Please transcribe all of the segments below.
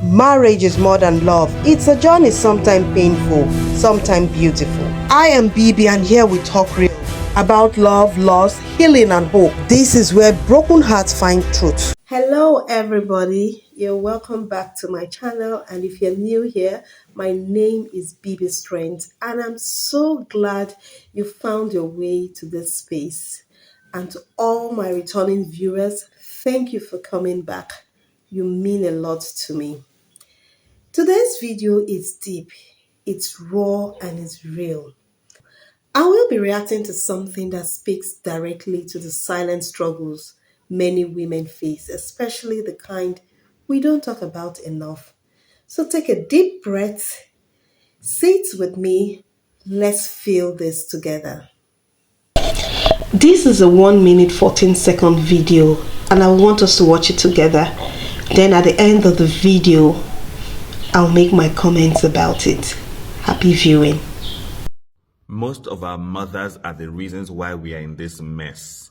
Marriage is more than love. It's a journey, sometimes painful, sometimes beautiful. I am Bibi and here we talk real about love, loss, healing and hope. This is where broken hearts find truth. Hello everybody, you're welcome back to my channel, and if you're new here, my name is Bibi Strength and I'm so glad you found your way to this space. And to all my returning viewers, thank you for coming back. You mean a lot to me. Today's video is deep, it's raw and it's real. I will be reacting to something that speaks directly to the silent struggles many women face, especially the kind we don't talk about enough. So take a deep breath, sit with me, let's feel this together. This is a 1 minute 14-second video and I want us to watch it together. Then at the end of the video, I'll make my comments about it. Happy viewing. Most of our mothers are the reasons why we are in this mess.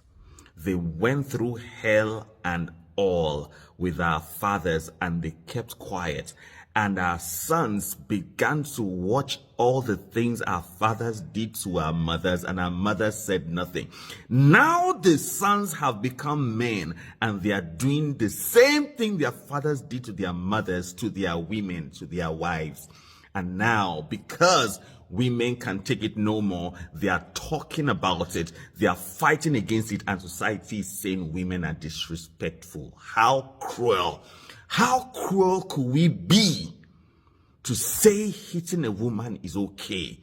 They went through hell and all with our fathers and they kept quiet. And our sons began to watch all the things our fathers did to our mothers, and our mothers said nothing. Now the sons have become men and they are doing the same thing their fathers did to their mothers, to their women, to their wives. And now, because women can take it no more, they are talking about it, they are fighting against it, and society is saying women are disrespectful. How cruel! How cruel could we be to say hitting a woman is okay?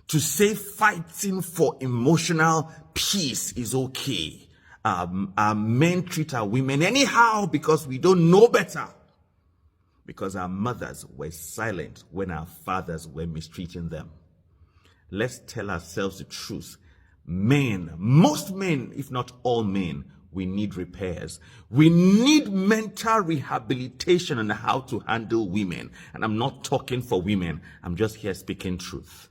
To say fighting for emotional peace is okay? Our men treat our women anyhow because we don't know better. Because our mothers were silent when our fathers were mistreating them. Let's tell ourselves the truth. Men, most men, if not all men, we need repairs. We need mental rehabilitation on how to handle women. And I'm not talking for women. I'm just here speaking truth.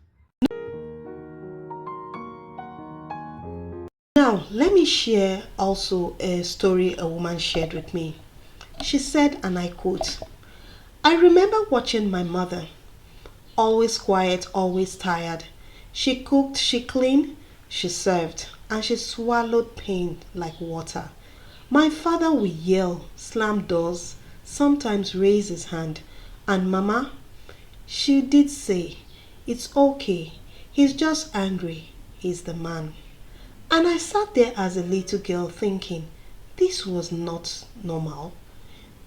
Now, let me share also a story a woman shared with me. She said, and I quote, "I remember watching my mother, always quiet, always tired. She cooked, she cleaned, she served, and she swallowed pain like water. My father would yell, slam doors, sometimes raise his hand, and Mama, she did say, 'It's okay, he's just angry, he's the man.' And I sat there as a little girl thinking, this was not normal.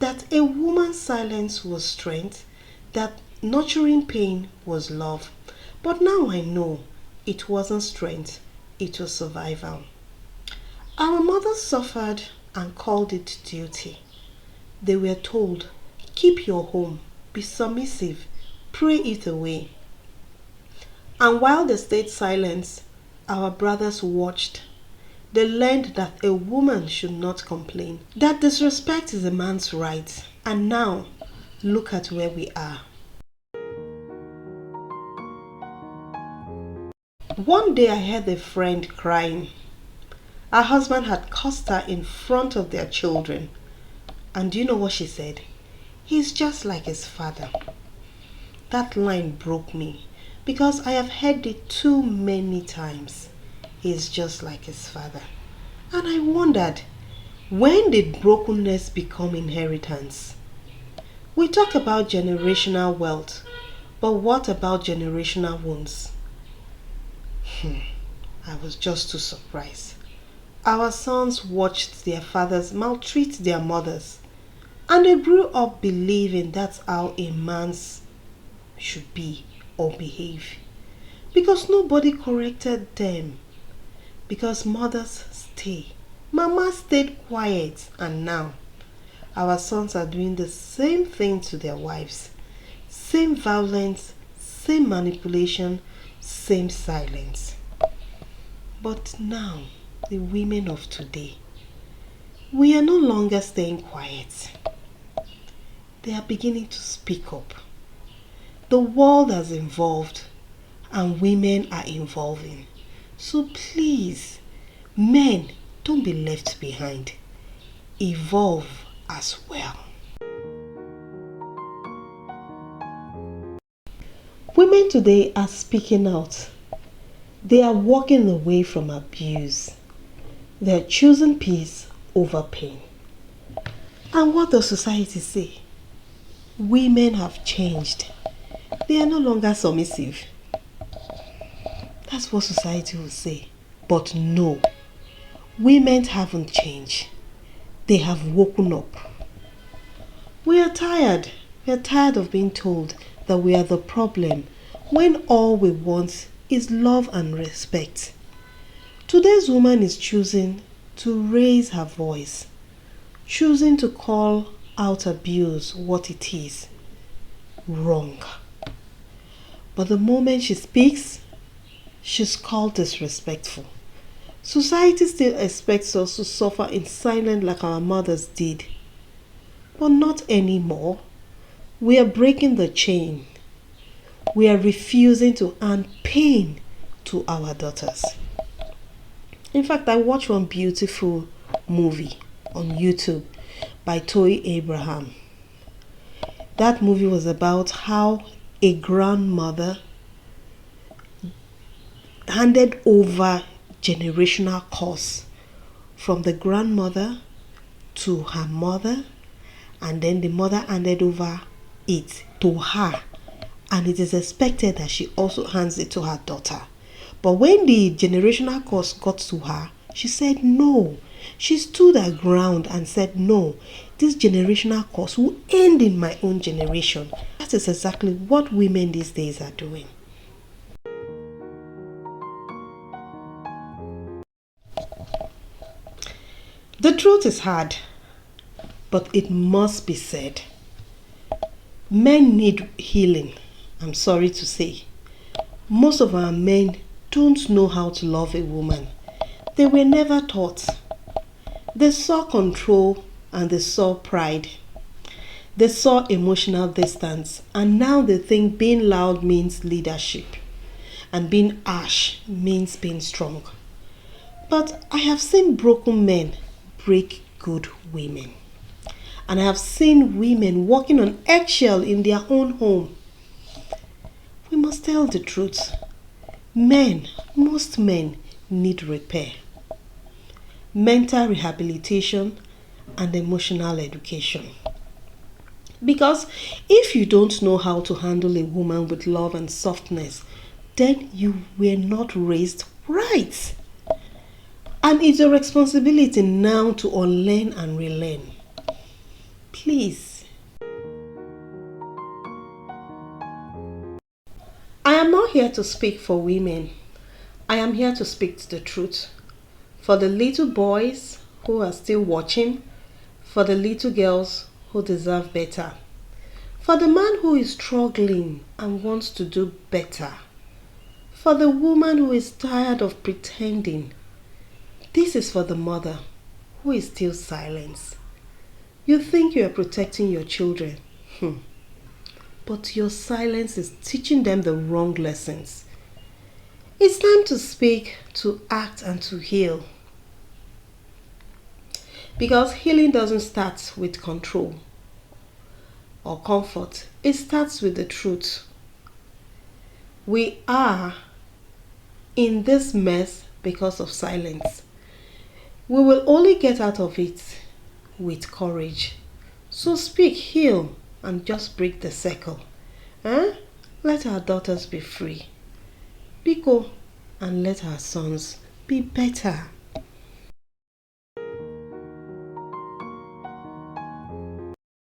That a woman's silence was strength, that nurturing pain was love. But now I know it wasn't strength, it was survival. Our mothers suffered and called it duty. They were told, keep your home, be submissive, pray it away. And while they stayed silent, our brothers watched. They learned that a woman should not complain, that disrespect is a man's right. And now, look at where we are. One day I heard a friend crying. Her husband had cursed her in front of their children. And do you know what she said? He's just like his father. That line broke me because I have heard it too many times. He's just like his father. And I wondered, when did brokenness become inheritance? We talk about generational wealth, but what about generational wounds? I was just too surprised. Our sons watched their fathers maltreat their mothers, and they grew up believing that's how a man should be or behave. Because nobody corrected them. Because mothers stay. Mama stayed quiet, and now our sons are doing the same thing to their wives. Same violence, same manipulation, same silence. But now, the women of today, we are no longer staying quiet. They are beginning to speak up. The world has evolved and women are evolving. So please, men, don't be left behind. Evolve as well. Women today are speaking out. They are walking away from abuse. They are choosing peace over pain. And what does society say? Women have changed. They are no longer submissive. That's what society will say. But no, women haven't changed. They have woken up. We are tired. We are tired of being told that we are the problem when all we want is love and respect. Today's woman is choosing to raise her voice, choosing to call out abuse what it is, wrong. But the moment she speaks, she's called disrespectful. Society still expects us to suffer in silence like our mothers did. But not anymore. We are breaking the chain. We are refusing to add pain to our daughters. In fact, I watched one beautiful movie on YouTube by Toy Abraham. That movie was about how a grandmother handed over generational curse from the grandmother to her mother, and then the mother handed over it to her, and it is expected that she also hands it to her daughter. But when the generational curse got to her, she said no. She stood her ground and said no, this generational curse will end in my own generation. That is exactly what women these days are doing. The truth is hard, but it must be said. Men need healing, I'm sorry to say. Most of our men don't know how to love a woman. They were never taught. They saw control and they saw pride. They saw emotional distance, and now they think being loud means leadership and being harsh means being strong. But I have seen broken men break good women. And I have seen women walking on eggshell in their own home. We must tell the truth. Most men need repair, mental rehabilitation, and emotional education. Because if you don't know how to handle a woman with love and softness, then you were not raised right. And it's your responsibility now to unlearn and relearn. Please. I am not here to speak for women. I am here to speak the truth. For the little boys who are still watching, for the little girls who deserve better, for the man who is struggling and wants to do better, for the woman who is tired of pretending. This is for the mother who is still silent. You think you are protecting your children, but your silence is teaching them the wrong lessons. It's time to speak, to act, and to heal. Because healing doesn't start with control or comfort. It starts with the truth. We are in this mess because of silence. We will only get out of it with courage. So speak, heal, and just break the circle. Let our daughters be free. Biko, and let our sons be better.